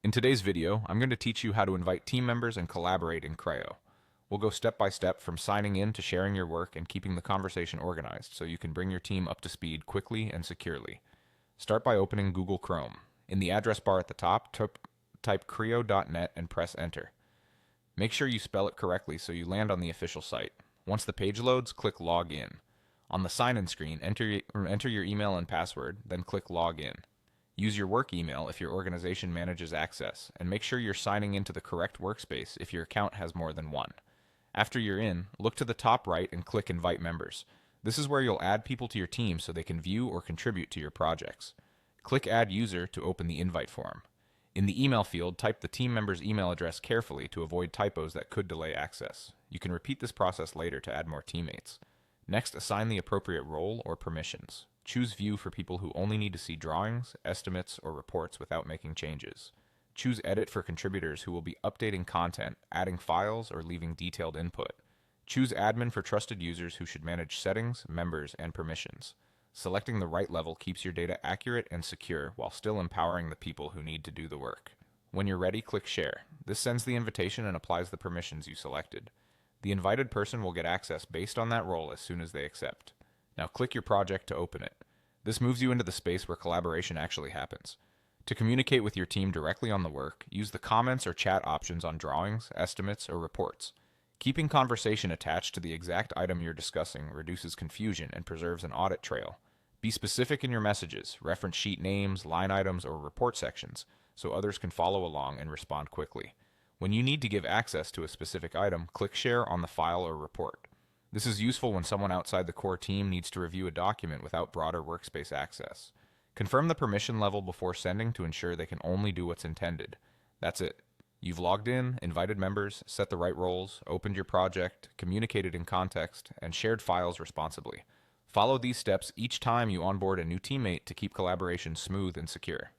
In today's video, I'm going to teach you how to invite team members and collaborate in Kreo. We'll go step by step from signing in to sharing your work and keeping the conversation organized so you can bring your team up to speed quickly and securely. Start by opening Google Chrome. In the address bar at the top, type Kreo.net and press enter. Make sure you spell it correctly so you land on the official site. Once the page loads, click Log In. On the sign-in screen, enter your email and password, then click Log In. Use your work email if your organization manages access, and make sure you're signing into the correct workspace if your account has more than one. After you're in, look to the top right and click Invite Members. This is where you'll add people to your team so they can view or contribute to your projects. Click Add User to open the invite form. In the email field, type the team member's email address carefully to avoid typos that could delay access. You can repeat this process later to add more teammates. Next, assign the appropriate role or permissions. Choose View for people who only need to see drawings, estimates, or reports without making changes. Choose Edit for contributors who will be updating content, adding files, or leaving detailed input. Choose Admin for trusted users who should manage settings, members, and permissions. Selecting the right level keeps your data accurate and secure while still empowering the people who need to do the work. When you're ready, click Share. This sends the invitation and applies the permissions you selected. The invited person will get access based on that role as soon as they accept. Now click your project to open it. This moves you into the space where collaboration actually happens. To communicate with your team directly on the work, use the comments or chat options on drawings, estimates, or reports. Keeping conversation attached to the exact item you're discussing reduces confusion and preserves an audit trail. Be specific in your messages, reference sheet names, line items, or report sections, so others can follow along and respond quickly. When you need to give access to a specific item, click Share on the file or report. This is useful when someone outside the core team needs to review a document without broader workspace access. Confirm the permission level before sending to ensure they can only do what's intended. That's it. You've logged in, invited members, set the right roles, opened your project, communicated in context, and shared files responsibly. Follow these steps each time you onboard a new teammate to keep collaboration smooth and secure.